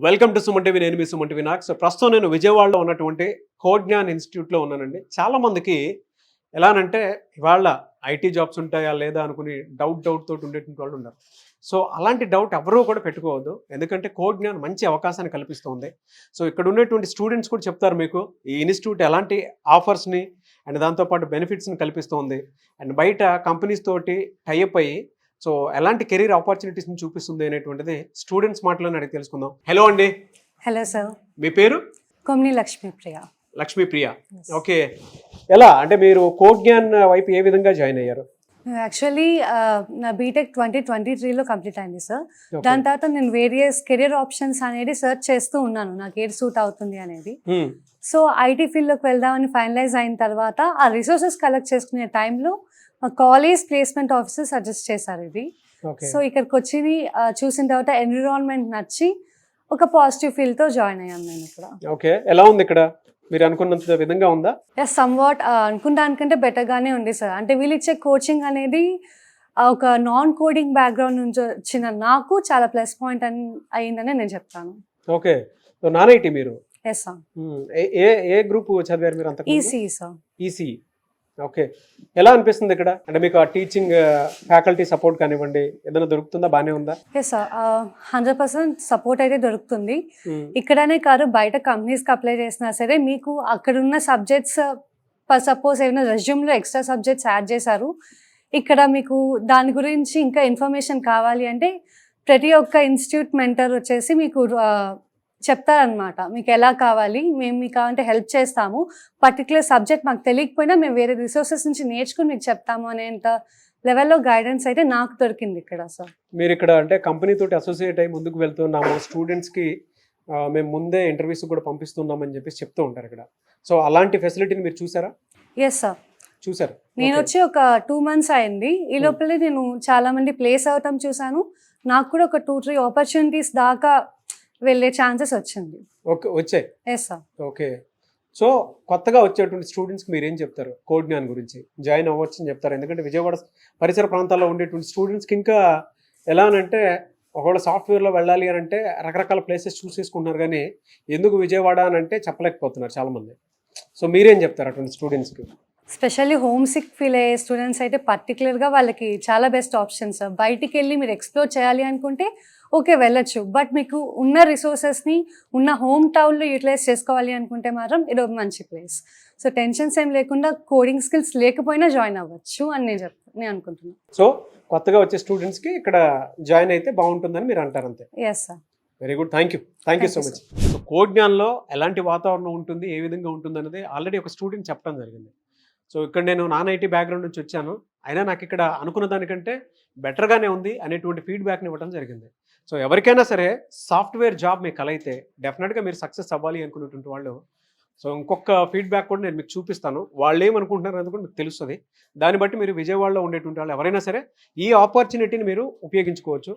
Welcome to Suman TV. నేను మీ Suman TV Nag. So ప్రస్తుతం నేను విజయవాడలో ఉన్నటువంటి కోజ్ఞాన్ ఇన్స్టిట్యూట్లో ఉన్నానండి. చాలా మందికి ఎలానంటే ఇవాళ ఐటీ జాబ్స్ ఉంటాయా లేదా అనుకుని డౌట్ తోటి ఉండేటువంటి వాళ్ళు ఉన్నారు. సో అలాంటి డౌట్ ఎవరూ కూడా పెట్టుకోవద్దు, ఎందుకంటే కోజ్ఞాన్ మంచి అవకాశాన్ని కల్పిస్తుంది. సో ఇక్కడ ఉన్నటువంటి స్టూడెంట్స్ కూడా చెప్తారు మీకు ఈ ఇన్స్టిట్యూట్ ఎలాంటి ఆఫర్స్ని అండ్ దాంతోపాటు బెనిఫిట్స్ని కల్పిస్తుంది అండ్ బయట కంపెనీస్ తోటి టైఅప్ అయ్యి సో ఎలాంటి కెరీర్ ఆపర్చునిటీస్ని చూపిస్తుంది అనేటువంటిది స్టూడెంట్స్ మాటలను అడిగి తెలుసుకుందాం. హలో అండి. Hello sir. మీ పేరు? కొమ్ని లక్ష్మీప్రియ. లక్ష్మీప్రియ. ఓకే. ఎలా అంటే మీరు కోజ్ఞాన్ వైపు ఏ విధంగా జాయిన్ అయ్యారు? యాక్చువల్లీ నా బీటెక్ 2023లో కంప్లీట్ అయింది సార్. దాని తర్వాత నేను వేరియస్ కెరియర్ ఆప్షన్స్ అనేది సెర్చ్ చేస్తూ ఉన్నాను, నాకు ఏది సూట్ అవుతుంది అనేది. సో ఐటీ ఫీల్డ్లోకి వెళ్దామని ఫైనలైజ్ అయిన తర్వాత ఆ రిసోర్సెస్ కలెక్ట్ చేసుకునే టైంలో మా కాలేజ్ ప్లేస్మెంట్ ఆఫీసర్ సజెస్ట్ చేశారు ఇది. సో ఇక్కడికి వచ్చి చూసిన తర్వాత ఎన్విరాన్మెంట్ నచ్చి ఒక పాజిటివ్ ఫీల్తో జాయిన్ అయ్యాను నేను ఇక్కడ. ఓకే. ఎలా ఉంది ఇక్కడ? మీరు అనుకున్నంత విధంగా ఉందా? సమ్ వాట్ అనుకున్న దానికంటే బెటర్గానే ఉంది సార్. అంటే వీళ్ళు ఇచ్చే కోచింగ్ అనేది ఒక నాన్ కోడింగ్ బ్యాక్గ్రౌండ్ నుంచి వచ్చిన నాకు చాలా ప్లస్ పాయింట్ అయిందని నేను చెప్తాను. ఓకే. సో నాన్ ఐటీ మీరు? Yes sir. ఏ గ్రూప్ చదివారు మీరు? అంత ఈసీఈ సార్. ఈసీఈ. ఓకే. ఎలా అనిపిస్తుంది ఇక్కడ? అంటే మీకు ఆ టీచింగ్ ఫ్యాకల్టీ సపోర్ట్ కానివ్వండి ఏదైనా దొరుకుతుందా? బాగానే ఉందా? ఎస్ సార్, 100% సపోర్ట్ అయితే దొరుకుతుంది. ఇక్కడనే కాదు, బయట కంపెనీస్కి అప్లై చేసినా సరే మీకు అక్కడున్న సబ్జెక్ట్స్ సపోజ్ ఏమైనా రెజ్యూమ్లో ఎక్స్ట్రా సబ్జెక్ట్స్ యాడ్ చేశారు, ఇక్కడ మీకు దాని గురించి ఇంకా ఇన్ఫర్మేషన్ కావాలి అంటే ప్రతి ఒక్క ఇన్స్టిట్యూట్ మెంటర్ వచ్చేసి మీకు చెప్తారనమాట, మీకు ఎలా కావాలి, మేము మీకు కావాలంటే హెల్ప్ చేస్తాము, పర్టికులర్ సబ్జెక్ట్ మాకు తెలియకపోయినా మేము వేరే రిసోర్సెస్ నుంచి నేర్చుకుని మీకు చెప్తాము అనేంత లెవెల్లో గైడెన్స్ అయితే నాకు దొరికింది ఇక్కడ సార్. మీరు ఇక్కడ అంటే కంపెనీ తోటి అసోసియేట్ అయ్యి ముందుకు వెళ్తున్నాము, స్టూడెంట్స్కి మేము ముందే ఇంటర్వ్యూస్ కూడా పంపిస్తున్నామని చెప్పేసి చెప్తూ ఉంటారు ఇక్కడ. సో అలాంటి ఫెసిలిటీని మీరు చూసారా? ఎస్ సార్, చూసారు. నేను వచ్చి ఒక 2 months అయింది. ఈ లోపలే నేను చాలా మంది ప్లేస్ అవటం చూసాను. నాకు కూడా ఒక 2-3 ఆపర్చునిటీస్ దాకా వెళ్ళే ఛాన్సెస్ వచ్చింది. ఓకే, వచ్చాయి. Yes sir. ఓకే. సో కొత్తగా వచ్చేటువంటి స్టూడెంట్స్కి మీరు ఏం చెప్తారు కోజ్ఞాన్ గురించి? జాయిన్ అవ్వచ్చు అని చెప్తారు, ఎందుకంటే విజయవాడ పరిసర ప్రాంతాల్లో ఉండేటువంటి స్టూడెంట్స్కి ఇంకా ఎలా అంటే ఒకవేళ సాఫ్ట్వేర్లో వెళ్ళాలి అని అంటే రకరకాల ప్లేసెస్ చూస్ చేసుకుంటున్నారు, కానీ ఎందుకు విజయవాడ అని అంటే చెప్పలేకపోతున్నారు చాలామంది. సో మీరేం చెప్తారు అటువంటి స్టూడెంట్స్కి? స్పెషల్లీ హోమ్ సిక్ ఫీల్ అయ్యే స్టూడెంట్స్ అయితే పర్టికులర్గా వాళ్ళకి చాలా బెస్ట్ ఆప్షన్స్. బయటికి వెళ్ళి మీరు ఎక్స్ప్లోర్ చేయాలి అనుకుంటే ఓకే వెళ్ళొచ్చు, బట్ మీకు ఉన్న రిసోర్సెస్ని ఉన్న హోమ్ టౌన్లో యూటిలైజ్ చేసుకోవాలి అనుకుంటే మాత్రం ఇది ఒక మంచి ప్లేస్. సో టెన్షన్స్ ఏం లేకుండా కోడింగ్ స్కిల్స్ లేకపోయినా జాయిన్ అవ్వచ్చు అని నేను అనుకుంటున్నాను. సో కొత్తగా వచ్చే స్టూడెంట్స్కి ఇక్కడ జాయిన్ అయితే బాగుంటుందని మీరు అంటారు, అంతే? Yes sir. Very good, thank you so much. So కోజ్ఞాన్లో ఎలాంటి వాతావరణం ఉంటుంది, ఏ విధంగా ఉంటుంది అనేది ఆల్రెడీ ఒక స్టూడెంట్ చెప్పడం జరిగింది. సో ఇక్కడ నేను నాన్ ఐటీ బ్యాక్గ్రౌండ్ నుంచి వచ్చాను, అయినా నాకు ఇక్కడ అనుకున్న దానికంటే బెటర్గానే ఉంది అనేటువంటి ఫీడ్బ్యాక్ని ఇవ్వడం జరిగింది. సో ఎవరికైనా సరే సాఫ్ట్వేర్ జాబ్ మీకు కలైతే డెఫినెట్గా మీరు సక్సెస్ అవ్వాలి అనుకునేటువంటి వాళ్ళు, సో ఇంకొక ఫీడ్బ్యాక్ కూడా నేను మీకు చూపిస్తాను, వాళ్ళు ఏమనుకుంటున్నారు అనేది కూడా మీకు తెలుస్తుంది. దాన్ని బట్టి మీరు విజయవాడలో ఉండేటువంటి వాళ్ళు ఎవరైనా సరే ఈ ఆపర్చునిటీని మీరు ఉపయోగించుకోవచ్చు.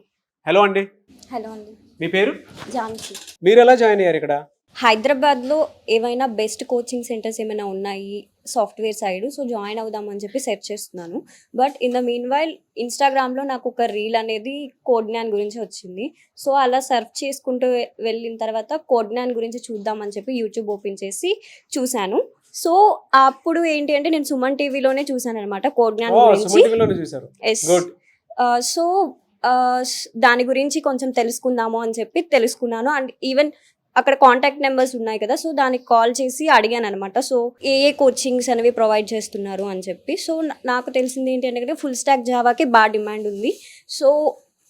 హలో అండి. హలో అండి. మీ పేరు? జాన్సీ. మీరు ఎలా జాయిన్ అయ్యారు ఇక్కడ? హైదరాబాద్లో ఏవైనా బెస్ట్ కోచింగ్ సెంటర్స్ ఏమైనా ఉన్నాయి సాఫ్ట్వేర్ సైడ్, సో జాయిన్ అవుదామని చెప్పి సెర్చ్ చేస్తున్నాను. But in the mean while ఇన్స్టాగ్రామ్లో నాకు ఒక రీల్ అనేది కోజ్ఞాన్ గురించి వచ్చింది. సో అలా సెర్చ్ చేసుకుంటూ వెళ్ళిన తర్వాత కోజ్ఞాన్ గురించి చూద్దామని చెప్పి యూట్యూబ్ ఓపెన్ చేసి చూశాను. సో అప్పుడు ఏంటి అంటే నేను సుమన్ టీవీలోనే చూశాను అనమాట కోజ్ఞాన్ గురించి. ఎస్. సో దాని గురించి కొంచెం తెలుసుకుందాము అని చెప్పి తెలుసుకున్నాను. అండ్ ఈవెన్ అక్కడ కాంటాక్ట్ నెంబర్స్ ఉన్నాయి కదా, సో దానికి కాల్ చేసి అడిగాను అనమాట. సో ఏ కోచింగ్స్ అనేవి ప్రొవైడ్ చేస్తున్నారు అని చెప్పి. సో నాకు తెలిసింది ఏంటి అంటే ఫుల్ స్టాక్ జావాకి బాగా డిమాండ్ ఉంది. సో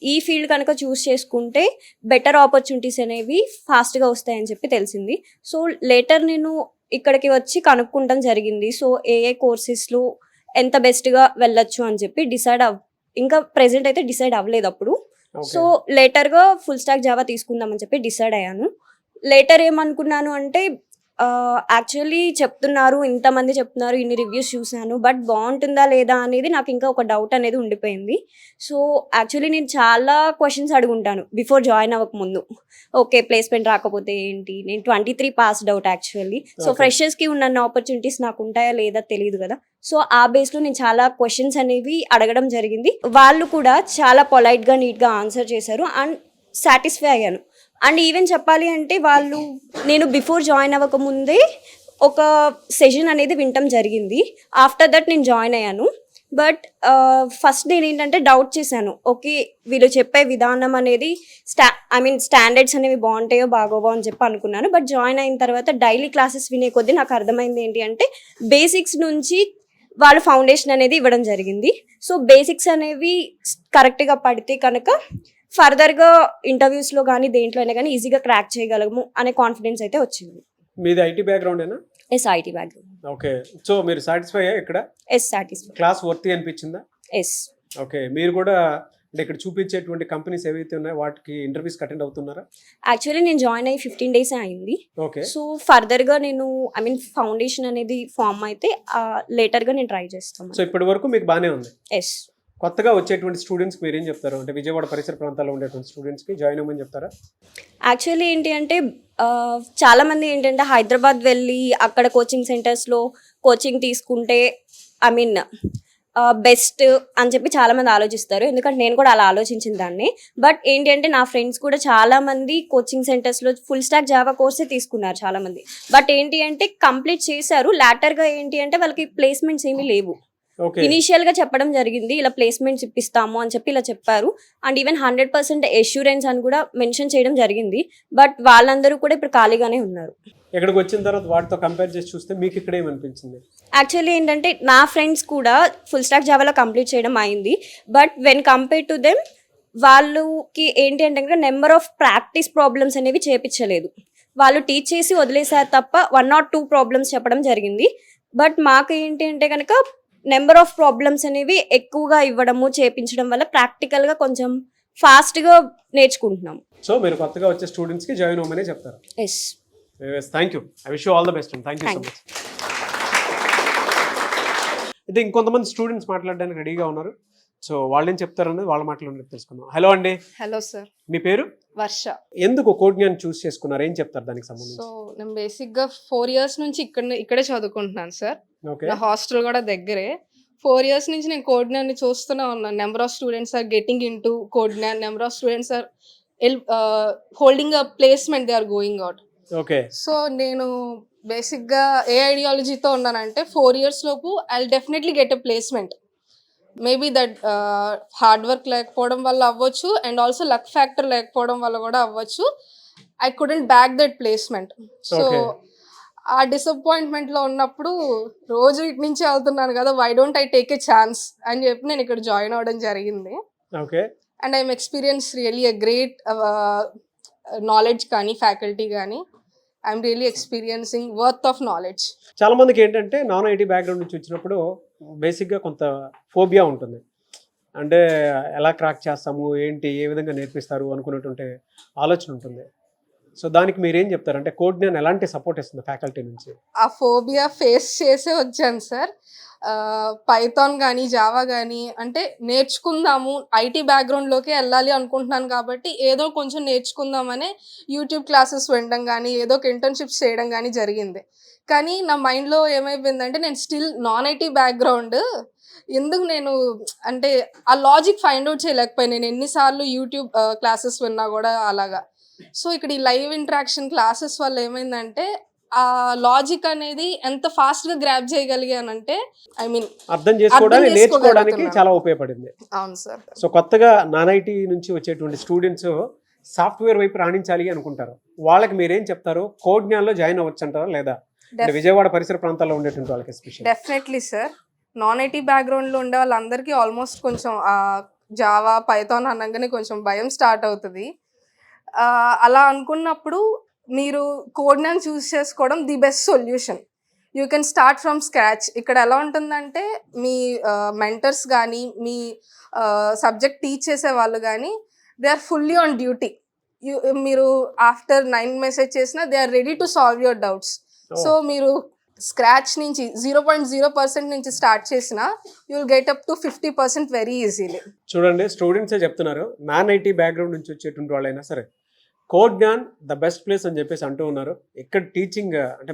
ఈ ఫీల్డ్ కనుక చూస్ చేసుకుంటే బెటర్ ఆపర్చునిటీస్ అనేవి ఫాస్ట్గా వస్తాయని చెప్పి తెలిసింది. సో లేటర్ నేను ఇక్కడికి వచ్చి కనుక్కుంటాం జరిగింది. సో ఏ కోర్సెస్లో ఎంత బెస్ట్గా వెళ్ళొచ్చు అని చెప్పి ఇంకా ప్రెజెంట్ అయితే డిసైడ్ అవ్వలేదు అప్పుడు. సో లేటర్గా ఫుల్ స్టాక్ జావా తీసుకుందామని చెప్పి డిసైడ్ అయ్యాను. లేటర్ ఏమనుకున్నాను అంటే యాక్చువల్లీ చెప్తున్నారు, ఇంతమంది చెప్తున్నారు, ఇన్ని రివ్యూస్ చూశాను, బట్ బాగుంటుందా లేదా అనేది నాకు ఇంకా ఒక డౌట్ అనేది ఉండిపోయింది. సో యాక్చువల్లీ నేను చాలా క్వశ్చన్స్ అడుగుంటాను బిఫోర్ జాయిన్ అవ్వకముందు. ఓకే, ప్లేస్మెంట్ రాకపోతే ఏంటి, నేను 23 పాస్డ్ అవుట్ యాక్చువల్లీ. సో ఫ్రెషర్స్కి ఉన్న ఆపర్చునిటీస్ నాకు ఉంటాయా లేదా తెలియదు కదా. సో ఆ బేస్లో నేను చాలా క్వశ్చన్స్ అనేవి అడగడం జరిగింది. వాళ్ళు కూడా చాలా పొలైట్గా నీట్గా ఆన్సర్ చేశారు అండ్ సాటిస్ఫై అయ్యాను. అండ్ ఈవెన్ చెప్పాలి అంటే వాళ్ళు నేను బిఫోర్ జాయిన్ అవ్వకముందే ఒక సెషన్ అనేది వినటం జరిగింది. ఆఫ్టర్ దట్ నేను జాయిన్ అయ్యాను. బట్ ఫస్ట్ నేను ఏంటంటే డౌట్ చేశాను, ఓకే వీళ్ళు చెప్పే విధానం అనేది స్టాండర్డ్స్ అనేవి బాగుంటాయో బాగోవో అని చెప్పి అనుకున్నాను. బట్ జాయిన్ అయిన తర్వాత డైలీ క్లాసెస్ వినే కొద్దీ నాకు అర్థమైంది ఏంటి అంటే బేసిక్స్ నుంచి వాళ్ళ ఫౌండేషన్ అనేది ఇవ్వడం జరిగింది. సో బేసిక్స్ అనేవి కరెక్ట్గా పడితే కనుక ఫర్దర్గా ఇంటర్వ్యూస్లో కానీ దేంట్లో అయినా కానీ ఈజీగా క్రాక్ చేయగలము అనే కాన్ఫిడెన్స్ అయితే వచ్చింది. మీది ఐటీ బ్యాక్గ్రౌండేనా? Yes, IT background. Okay, so మీరు సాటిస్ఫై అయ్యా ఇక్కడ? Yes, satisfy. క్లాస్ వర్తి అనిపించిందా? ఎస్. ఓకే, మీరు కూడా అంటే ఇక్కడ చూపించేటువంటి కంపెనీస్ ఏవైతే ఉన్నాయో వాటికి ఇంటర్వ్యూస్ అటెండ్ అవుతున్నారా? యాక్చువల్లీ నేను జాయిన్ అయ్యి 15 days అయింది. ఓకే, సో ఫర్దర్గా నేను ఫౌండేషన్ అనేది ఫామ్ అయితే లేటర్గా నేను ట్రై చేస్తాను. సో ఇప్పటి వరకు మీకు బాగానే ఉంది. ఎస్. కొత్తగా వచ్చేటువంటి స్టూడెంట్స్కి మీరు ఏం చెప్తారు? అంటే విజయవాడ పరిసర ప్రాంతాల్లో ఉండేటువంటి స్టూడెంట్స్కి జాయిన్ అవ్వమని చెప్తారా? యాక్చువల్లీ ఏంటి అంటే చాలామంది ఏంటంటే హైదరాబాద్ వెళ్ళి అక్కడ కోచింగ్ సెంటర్స్లో కోచింగ్ తీసుకుంటే బెస్ట్ అని చెప్పి చాలామంది ఆలోచిస్తారు. ఎందుకంటే నేను కూడా అలా ఆలోచించిన దాన్ని. బట్ ఏంటి అంటే నా ఫ్రెండ్స్ కూడా చాలామంది కోచింగ్ సెంటర్స్లో ఫుల్ స్టాక్ జావా కోర్సే తీసుకున్నారు చాలామంది. బట్ ఏంటి అంటే కంప్లీట్ చేశారు, లాటర్గా ఏంటి అంటే వాళ్ళకి ప్లేస్మెంట్స్ ఏమీ లేవు. ఇనీషియల్ గా చెప్పడం జరిగింది, ఇలా ప్లేస్మెంట్స్ ఇప్పిస్తాము అని చెప్పి ఇలా చెప్పారు. అండ్ ఈవెన్ 100% ఎష్యూరెన్స్ అని కూడా మెన్షన్ చేయడం జరిగింది. బట్ వాళ్ళందరూ కూడా ఇప్పుడు ఖాళీగానే ఉన్నారు. ఇక్కడికి వచ్చిన తర్వాత వాటితో కంపేర్ చేసి చూస్తే మీకు ఇక్కడ ఏమనిపించింది? యాక్చువల్లీ ఏంటంటే నా ఫ్రెండ్స్ కూడా ఫుల్ స్టాక్ జావాలో కంప్లీట్ చేయడం అయింది. But when compare to them వాళ్ళకి ఏంటి అంటే నెంబర్ ఆఫ్ ప్రాక్టీస్ ప్రాబ్లమ్స్ అనేవి చేపించలేదు. వాళ్ళు టీచ్ చేసి వదిలేసారు తప్ప 1 or 2 ప్రాబ్లమ్స్ చెప్పడం జరిగింది. బట్ మాకు ఏంటి అంటే కనుక నెంబర్ ఆఫ్ ప్రాబ్లమ్స్ అనేవి ఎక్కువగా ఇవ్వడము చేపించడం వల్ల ప్రాక్టికల్గా కొంచెం ఫాస్ట్గా నేర్చుకుంటున్నాం. సో మీరు కొత్తగా వచ్చే స్టూడెంట్స్కి జాయిన్ అవ్వమని చెప్తారు? Yes. Thank you. I wish you all the best. Thank you so much. అయితే ఇంకొంతమంది స్టూడెంట్స్ మాట్లాడడానికి రెడీగా ఉన్నారు. సో వాళ్ళు ఏం చెప్తారనేది వాళ్ళ మాటలు తెలుసుకుందాం. హలో అండి. Hello sir. మీ పేరు? వర్ష. ఎందుకు కోడ్ జ్ఞాన్ చూస్ చేసుకున్నారు? ఏం చెప్తారు దానికి సంబంధించి? సో నేను బేసిక్గా 4 years నుంచి ఇక్కడే చదువుకుంటున్నాను సార్. నా హాస్టల్ కూడా దగ్గరే. 4 years నుంచి నేను కోడ్ జ్ఞాన్ని చూస్తూనే ఉన్నాను. Number of students are getting into code Gnan, number of students are holding a placement, they are going out. Okay. So నేను బేసిక్గా ఏ ఐడియాలజీతో ఉన్నానంటే 4 years లోపు I will definitely get a placement. Maybe that hard work లేకపోవడం వల్ల అవ్వచ్చు, and also luck factor లేకపోవడం వల్ల కూడా అవ్వచ్చు. I couldn't bag that placement. So ఆ డిసప్పాయింట్మెంట్లో ఉన్నప్పుడు రోజు ఇటు నుంచి వెళ్తున్నాను కదా, why don't I take a chance అని చెప్పి నేను ఇక్కడ జాయిన్ అవ్వడం జరిగింది. Okay. And I'm experience really a great knowledge కానీ ఫ్యాకల్టీ కానీ. I'm really experiencing worth of knowledge. చాలా మందికి ఏంటంటే నాన్ ఐటీ బ్యాక్గ్రౌండ్ నుంచి వచ్చినప్పుడు బేసిక్గా కొంత ఫోబియా ఉంటుంది. అంటే ఎలా క్రాక్ చేస్తాము, ఏంటి, ఏ విధంగా నేర్పిస్తారు అనుకున్నటువంటి ఆలోచన ఉంటుంది. సో దానికి మీరేం చెప్తారు? అంటే కోడ్ జ్ఞాన్ ఎలాంటి సపోర్ట్ ఇస్తుంది ఫ్యాకల్టీ నుంచి? ఆ ఫోబియా ఫేస్ చేసే వచ్చాను సార్. పైథాన్ కానీ జావా కానీ అంటే నేర్చుకుందాము, ఐటీ బ్యాక్గ్రౌండ్లోకి వెళ్ళాలి అనుకుంటున్నాను కాబట్టి ఏదో కొంచెం నేర్చుకుందామనే యూట్యూబ్ క్లాసెస్ వినడం కానీ ఏదో ఒక ఇంటర్న్షిప్స్ చేయడం కానీ జరిగింది. కానీ నా మైండ్లో ఏమైపోయిందంటే నేను స్టిల్ నాన్ ఐటీ బ్యాక్గ్రౌండ్, ఎందుకు నేను అంటే ఆ లాజిక్ ఫైండ్ అవుట్ చేయలేకపోయాను. నేను ఎన్నిసార్లు యూట్యూబ్ క్లాసెస్ విన్నా కూడా అలాగా. సో ఇక్కడ ఈ లైవ్ ఇంటరాక్షన్ క్లాసెస్ వల్ల ఏమైందంటే ఆ లాజిక్ అనేది ఎంత ఫాస్ట్ గా గ్రాప్ చేయగలిగానంటే అర్థం చేసుకోవడానికి, నేర్చుకోవడానికి చాలా ఉపయోగపడింది. అవును సార్. సో కొత్తగా నాన్ ఐటీ నుంచి వచ్చేటువంటి స్టూడెంట్స్ సాఫ్ట్వేర్ వైపు రాణించాలి అనుకుంటారు, వాళ్ళకి మీరేం చెప్తారు? కోడ్ జ్ఞాన్లో జాయిన్ అవ్వచ్చు అంటారా లేదా? విజయవాడ పరిసర ప్రాంతాల్లో ఉండేటువంటి వాళ్ళకి especially. Definitely sir. Non IT బ్యాక్గ్రౌండ్లో ఉండే వాళ్ళందరికీ ఆల్మోస్ట్ కొంచెం జావా పైథాన్ అనగానే కొంచెం భయం స్టార్ట్ అవుతుంది. అలా అనుకున్నప్పుడు మీరు కోడ్ జ్ఞాన్ చూస్ చేసుకోవడం the best solution. You can start from scratch. ఇక్కడ ఎలా ఉంటుందంటే మీ మెంటర్స్ కానీ మీ సబ్జెక్ట్ టీచ్ చేసే వాళ్ళు కానీ they are fully on duty. మీరు ఆఫ్టర్ 9 మెసేజ్ చేసినా they are ready to solve your doubts. So మీరు స్క్రాచ్ నుంచి 0.0% నుంచి స్టార్ట్ చేసినా you will get up to 50% very easily. చూడండి, స్టూడెంట్సే చెప్తున్నారు, నాన్ ఐటీ బ్యాక్గ్రౌండ్ నుంచి వచ్చేటువంటి వాళ్ళైనా సరే code Gyan the best place అని చెప్పేసి అంటూ ఉన్నారు. ఇక్కడ టీచింగ్ అంటే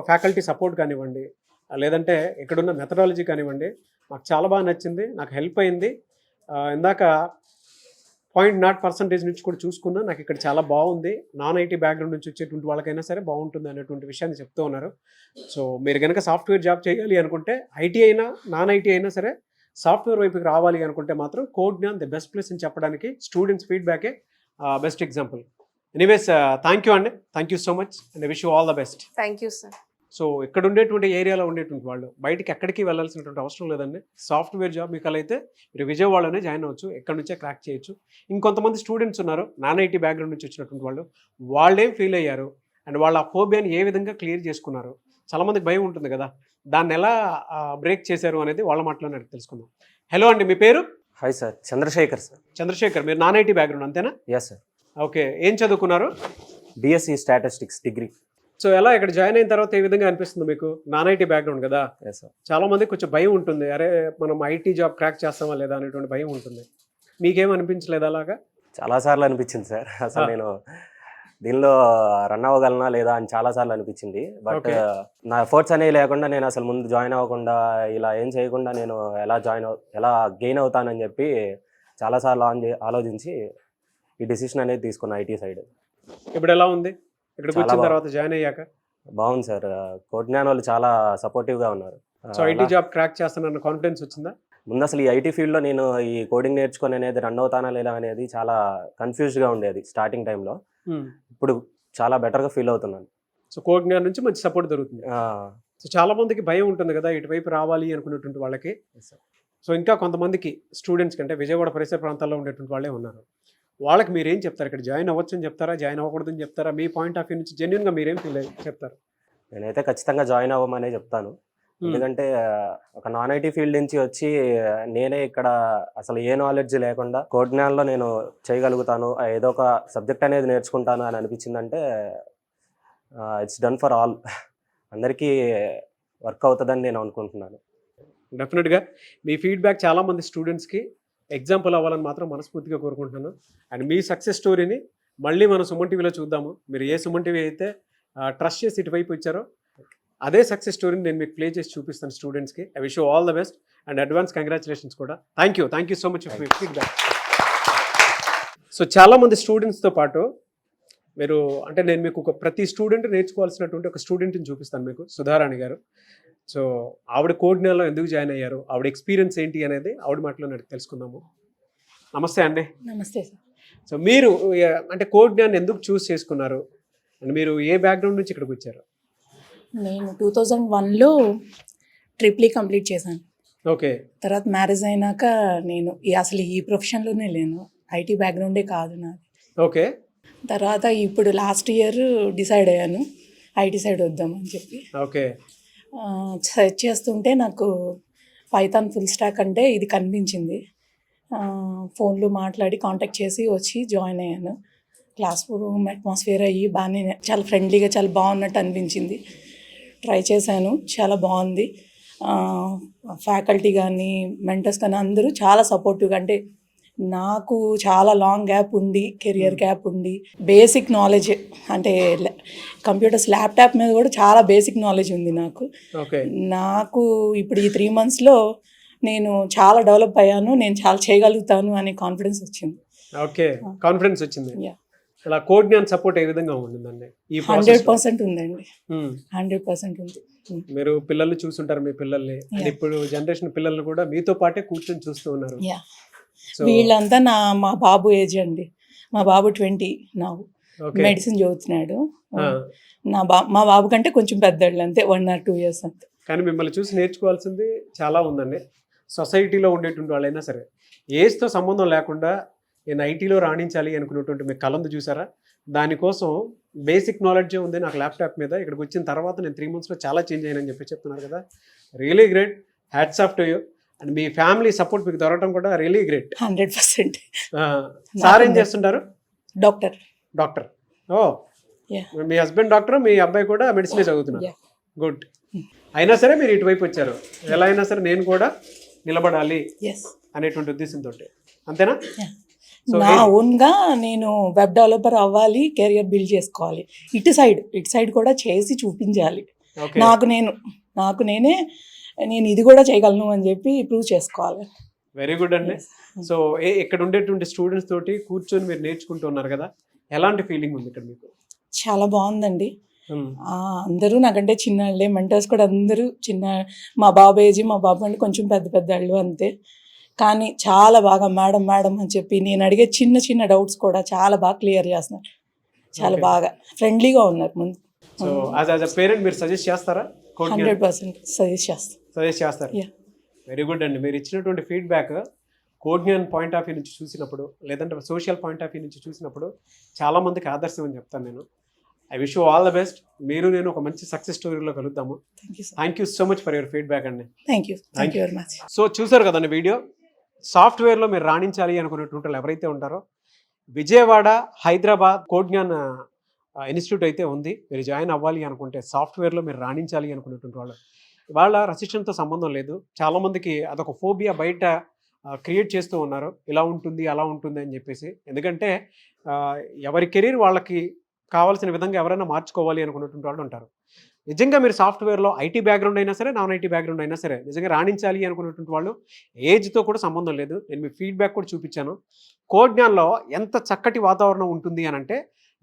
ఫ్యాకల్టీ సపోర్ట్ కానివ్వండి, లేదంటే ఇక్కడున్న మెథడాలజీ కానివ్వండి, మాకు చాలా బాగా నచ్చింది, నాకు హెల్ప్ అయింది. ఇందాక 0.0% నుంచి కూడా చూసుకున్నా నాకు ఇక్కడ చాలా బాగుంది, నాన్ ఐటీ బ్యాక్గ్రౌండ్ నుంచి వచ్చేటువంటి వాళ్ళకైనా సరే బాగుంటుంది అనేటువంటి విషయాన్ని చెప్తూ ఉన్నారు. సో మీరు కనుక సాఫ్ట్వేర్ జాబ్ చేయాలి అనుకుంటే, ఐటీ అయినా నాన్ ఐటీ అయినా సరే సాఫ్ట్వేర్ వైపుకి రావాలి అనుకుంటే మాత్రం Codegnan the best place అని చెప్పడానికి స్టూడెంట్స్ ఫీడ్బ్యాకే best example. Anyways thank you అండి, thank you so much and wish you all the best. Thank you sir. So ఇక్కడ ఉండేటువంటి ఏరియాలో ఉండేటువంటి వాళ్ళు బయటికి ఎక్కడికి వెళ్ళాల్సినటువంటి అవసరం లేదండి. సాఫ్ట్వేర్ జాబ్ మీకు అలా అయితే మీరు విజయవాడలోనే జాయిన్ అవ్వచ్చు, ఎక్కడి నుంచే క్రాక్ చేయొచ్చు. ఇంకొంతమంది స్టూడెంట్స్ ఉన్నారు నాన్ ఐటీ బ్యాక్గ్రౌండ్ నుంచి వచ్చినటువంటి వాళ్ళు, వాళ్ళేం ఫీల్ అయ్యారు అండ్ వాళ్ళ ఆ ఫోబియాని ఏ విధంగా క్లియర్ చేసుకున్నారు. చాలామందికి భయం ఉంటుంది కదా, దాన్ని ఎలా బ్రేక్ చేశారు అనేది వాళ్ళ మాటలోనే తెలుసుకుందాం. హలో అండి, మీ పేరు? Hi sir, Chandrashekhar sir. Chandrashekhar, మీరు నాన్ ఐటీ బ్యాక్గ్రౌండ్ అంతేనా? Yes sir. ఓకే, ఏం చదువుకున్నారు? BSc statistics degree. సో ఎలా ఇక్కడ జాయిన్ అయిన తర్వాత ఏ విధంగా అనిపిస్తుంది మీకు? నాన్ ఐటీ బ్యాక్గ్రౌండ్ కదా, ఎస్ సార్. చాలా మందికి కొంచెం భయం ఉంటుంది, అరే మనం ఐటీ జాబ్ క్రాక్ చేస్తామా లేదా అనేటువంటి భయం ఉంటుంది. మీకేం అనిపించలేదు అలాగా? చాలాసార్లు అనిపించింది సార్. అసలు నేను దీనిలో రన్ అవ్వగలనా లేదా అని చాలాసార్లు అనిపించింది. బట్ నా ఎఫర్ట్స్ అనేవి లేకుండా నేను అసలు ముందు జాయిన్ అవ్వకుండా, ఇలా ఏం చేయకుండా నేను ఎలా గెయిన్ అవుతానని చెప్పి చాలాసార్లు ఆలోచించి ఈ డెసిషన్ అనేది తీసుకున్నా ఐటీ సైడ్. ఇప్పుడు ఎలా ఉంది ఇక్కడికి వచ్చిన తర్వాత జాయిన్ అయ్యాక? బాగుంది సార్, కోడ్ జ్ఞాన్ వాళ్ళు చాలా సపోర్టివ్గా ఉన్నారు. సో ఐటీ జాబ్ క్రాక్ చేస్తానన్న కాన్ఫిడెన్స్ వచ్చిందా? ముందు అసలు ఈ ఐటీ ఫీల్డ్లో నేను ఈ కోడింగ్ నేర్చుకొని అనేది రన్ అవుతానా లేదా అనేది చాలా కన్ఫ్యూజ్గా ఉండేది స్టార్టింగ్ టైంలో. ఇప్పుడు చాలా బెటర్గా ఫీల్ అవుతున్నాను. సో కోడ్ జ్ఞాన్ నుంచి మంచి సపోర్ట్ దొరుకుతుంది. సో చాలా మందికి భయం ఉంటుంది కదా ఇటువైపు రావాలి అనుకునేటువంటి వాళ్ళకి. సో ఇంకా కొంతమందికి స్టూడెంట్స్ కంటే విజయవాడ పరిసర ప్రాంతాల్లో ఉండేటువంటి వాళ్ళే ఉన్నారు, వాళ్ళకి మీరు ఏం చెప్తారు? ఇక్కడ జాయిన్ అవ్వచ్చు అని చెప్తారా, జాయిన్ అవ్వకూడదని చెప్తారా? మీ పాయింట్ ఆఫ్ వ్యూ నుంచి జెన్యున్గా మీరేం ఫీల్ చెప్తారు? నేనైతే ఖచ్చితంగా జాయిన్ అవ్వమనే చెప్తాను. ఎందుకంటే ఒక నాన్ ఐటీ ఫీల్డ్ నుంచి వచ్చి నేనే ఇక్కడ అసలు ఏ నాలెడ్జ్ లేకుండా కోడ్ జ్ఞాన్లో నేను చేయగలుగుతాను, ఏదో ఒక సబ్జెక్ట్ అనేది నేర్చుకుంటాను అని అనిపించిందంటే ఇట్స్ డన్ ఫర్ ఆల్, అందరికీ వర్క్ అవుతుందని నేను అనుకుంటున్నాను. డెఫినెట్గా మీ ఫీడ్బ్యాక్ చాలామంది స్టూడెంట్స్కి ఎగ్జాంపుల్ అవ్వాలని మాత్రం మనస్ఫూర్తిగా కోరుకుంటున్నాను. అండ్ మీ సక్సెస్ స్టోరీని మళ్ళీ మనం సుమన్ టీవీలో చూద్దాము. మీరు ఏ సుమన్ టీవీ అయితే ట్రస్ట్ చేసి ఇటువైపు ఇచ్చారో అదే సక్సెస్ స్టోరీని నేను మీకు ప్లే చేసి చూపిస్తాను స్టూడెంట్స్కి. I wish you all the best and advance congratulations కూడా. Thank you so much for feedback. So చాలామంది స్టూడెంట్స్తో పాటు మీరు అంటే నేను మీకు ప్రతి స్టూడెంట్ నేర్చుకోవాల్సినటువంటి ఒక స్టూడెంట్ని చూపిస్తాను మీకు, సుధారాణి గారు. సో ఆవిడ కోడ్ జ్ఞాన్లో ఎందుకు జాయిన్ అయ్యారు, ఆవిడ ఎక్స్పీరియన్స్ ఏంటి అనేది ఆవిడ మాటలో తెలుసుకుందాము. నమస్తే అండి. నమస్తే సార్. సో మీరు అంటే కోడ్ జ్ఞాన్ ఎందుకు చూస్ చేసుకున్నారు అండ్ మీరు ఏ బ్యాక్గ్రౌండ్ నుంచి ఇక్కడికి వచ్చారు? నేను 2001లో ట్రిప్లీ కంప్లీట్ చేశాను. ఓకే. తర్వాత మ్యారేజ్ అయినాక నేను అసలు ఈ ప్రొఫెషన్లోనే లేను, ఐటీ బ్యాక్గ్రౌండే కాదు నాది. ఓకే. తర్వాత ఇప్పుడు లాస్ట్ ఇయర్ డిసైడ్ అయ్యాను ఐటీ సైడ్ వద్దామని చెప్పి. ఓకే. సెర్చ్ చేస్తుంటే నాకు పైథాన్ ఫుల్ స్టాక్ అంటే ఇది కనిపించింది. ఫోన్లో మాట్లాడి కాంటాక్ట్ చేసి వచ్చి జాయిన్ అయ్యాను. క్లాస్ రూమ్ అట్మాస్ఫియర్ అయ్యి బాగానే చాలా ఫ్రెండ్లీగా చాలా బాగున్నట్టు అనిపించింది. ట్రై చేశాను, చాలా బాగుంది. ఫ్యాకల్టీ కానీ మెంటర్స్ కానీ అందరూ చాలా సపోర్టివ్గా, అంటే నాకు చాలా లాంగ్ గ్యాప్ ఉంది, కెరియర్ గ్యాప్ ఉంది, బేసిక్ నాలెడ్జ్ అంటే కంప్యూటర్స్ ల్యాప్టాప్ మీద కూడా చాలా బేసిక్ నాలెడ్జ్ ఉంది నాకు. నాకు ఇప్పుడు ఈ 3 monthsలో నేను చాలా డెవలప్ అయ్యాను, నేను చాలా చేయగలుగుతాను అనే కాన్ఫిడెన్స్ వచ్చింది. ఓకే, కాన్ఫిడెన్స్ వచ్చింది. ఇలా కోడ్ జ్ఞాన్ సపోర్ట్ ఏ విధంగా ఉండిందండి? 100% ఉందండి, 100% ఉంది. మీరు పిల్లల్ని చూస్తుంటారు, మీ పిల్లల్ని, ఇప్పుడు జనరేషన్ పిల్లల్ని కూడా మీతో పాటే కూర్చొని చూస్తూ ఉన్నారు. వీళ్ళంతా మా బాబు ఏజ్ అండి, మా బాబు 20 నాకు మెడిసిన్ చదువుతున్నాడు. మా బాబు కంటే కొంచెం పెద్దవాళ్ళు అంతే, 1 or 2 years అంతే. కానీ మిమ్మల్ని చూసి నేర్చుకోవాల్సింది చాలా ఉందండి. సొసైటీలో ఉండేటువంటి వాళ్ళైనా సరే ఏజ్తో సంబంధం లేకుండా నేను ఐటీలో రాణించాలి అనుకున్నటువంటి మీ కలందు చూసారా, దానికోసం బేసిక్ నాలెడ్జే ఉంది నాకు ల్యాప్టాప్ మీద. ఇక్కడికి వచ్చిన తర్వాత నేను 3 monthsలో చాలా చేంజ్ అయ్యానని చెప్పి చెప్తున్నారు కదా, really great, hats off to you. And me family support మీకు దొరకడం కూడా రియలీ గ్రేట్. 100%. సార్ ఏం చేస్తుంటారు? డాక్టర్. ఓ, మీ హస్బెండ్ డాక్టర్, మీ అబ్బాయి కూడా మెడిసిన్ చదువుతున్నారు. గుడ్. అయినా సరే మీరు ఇటువైపు వచ్చారు, ఎలా అయినా సరే నేను కూడా నిలబడాలి అనేటువంటి ఉద్దేశంతో, అంతేనా? నా ఓన్గా నేను వెబ్ డెవలపర్ అవ్వాలి, కెరియర్ బిల్డ్ చేసుకోవాలి, ఇటు సైడ్ కూడా చేసి చూపించాలి. నాకు నేనే నేను ఇది కూడా చేయగలను అని చెప్పి ప్రూవ్ చేసుకోవాలి. వెరీ గుడ్ అండి. సో ఇక్కడ ఉండేటువంటి స్టూడెంట్స్ తోటి కూర్చొని మీరు నేర్చుకుంటూ ఉన్నారు కదా, ఎలాంటి ఫీలింగ్ ఉంది ఇక్కడ మీకు? చాలా బాగుందండి. అందరూ నాకంటే చిన్నవాళ్ళే, మెంటర్స్ కూడా అందరూ చిన్న, మా బాబు ఏజ్, మా బాబు అంటే కొంచెం పెద్ద పెద్దవాళ్ళు అంతే. కానీ చాలా బాగా మేడం మేడం అని చెప్పి నేను అడిగే చిన్న చిన్న డౌట్స్ కూడా చాలా బాగా క్లియర్ చేస్తున్నారు. చాలా Okay. బాగా ఫ్రెండ్లీగా ఉన్నారు. ముందు సో యాజ్ అ పేరెంట్ మీరు సజెస్ట్ చేస్తారా? 100% సజెస్ట్ చేస్తాను. సజెస్ట్ చేస్తారు. Yeah. వెరీ గుడ్ అండి. మీరు ఇచ్చినటువంటి feedback code Gyan point of view నుంచి చూసినప్పుడు, లేదంటే సోషల్ పాయింట్ ఆఫ్ వ్యూ నుంచి చూసినప్పుడు చాలా మందికి ఆదర్శం అని చెప్తాను నేను. I wish you all the best. మీరు నేను ఒక మంచి సక్సెస్ స్టోరీలో కలుద్దాము. Thank you so much for your feedback అండి. Thank you very much. So చూసారు కదండి వీడియో. సాఫ్ట్వేర్లో మీరు రాణించాలి అనుకునేటువంటి వాళ్ళు ఎవరైతే ఉంటారో, విజయవాడ, హైదరాబాద్ కోడ్ జ్ఞాన్ ఇన్స్టిట్యూట్ అయితే ఉంది. మీరు జాయిన్ అవ్వాలి అనుకుంటే, సాఫ్ట్వేర్లో మీరు రాణించాలి అనుకునేటువంటి వాళ్ళు, వాళ్ళ రెసిస్టెన్స్తో సంబంధం లేదు. చాలామందికి అదొక ఫోబియా బయట క్రియేట్ చేస్తూ ఉన్నారు, ఇలా ఉంటుంది అలా ఉంటుంది అని చెప్పేసి. ఎందుకంటే ఎవరి కెరీర్ వాళ్ళకి కావాల్సిన విధంగా ఎవరైనా మార్చుకోవాలి అనుకున్నటువంటి వాళ్ళు ఉంటారు. నిజంగా మీరు సాఫ్ట్వేర్లో ఐటీ బ్యాక్గ్రౌండ్ అయినా సరే, నాన్ ఐటీ బ్యాక్గ్రౌండ్ అయినా సరే, నిజంగా రాణించాలి అనుకున్నటువంటి వాళ్ళు ఏజ్తో కూడా సంబంధం లేదు. నేను మీ ఫీడ్బ్యాక్ కూడా చూపించాను. కోడ్ జ్ఞాన్లో ఎంత చక్కటి వాతావరణం ఉంటుంది అని అంటే,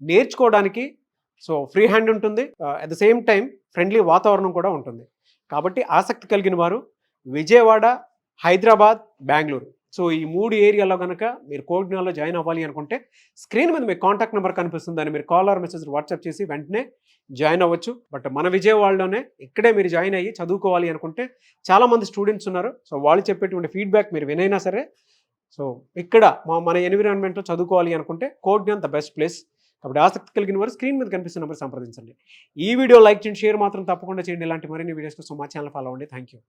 నేర్చుకోవడానికి సో ఫ్రీ హ్యాండ్ ఉంటుంది, at the same time friendly వాతావరణం కూడా ఉంటుంది. కాబట్టి ఆసక్తి కలిగిన వారు విజయవాడ, హైదరాబాద్, బెంగళూరు, సో ఈ 3 ఏరియాలో కనుక మీరు కోడ్ జ్ఞాన్లో జాయిన్ అవ్వాలి అనుకుంటే, స్క్రీన్ మీద మీకు కాంటాక్ట్ నెంబర్ కనిపిస్తుంది. దాన్ని మీరు కాల్ ఆర్ మెసేజ్ వాట్సాప్ చేసి వెంటనే జాయిన్ అవ్వచ్చు. బట్ మన విజయవాడలోనే ఇక్కడే మీరు జాయిన్ అయ్యి చదువుకోవాలి అనుకుంటే చాలామంది స్టూడెంట్స్ ఉన్నారు. సో వాళ్ళు చెప్పేటువంటి ఫీడ్బ్యాక్ మీరు వినైనా సరే, సో ఇక్కడ మన ఎన్విరాన్మెంట్లో చదువుకోవాలి అనుకుంటే code Gyan the best place. కాబట్టి ఆసక్తి కలిగిన వారు స్క్రీన్ మీద కనిపిస్తున్న నెంబర్ సంప్రదించండి. ఈ వీడియో లైక్ చేయండి, షేర్ మాత్రం తప్పకుండా చేయండి. ఇలాంటి మరిన్ని వీడియోస్ కోసం మా ఛానల్ ఫాలో అవ్వండి. Thank you.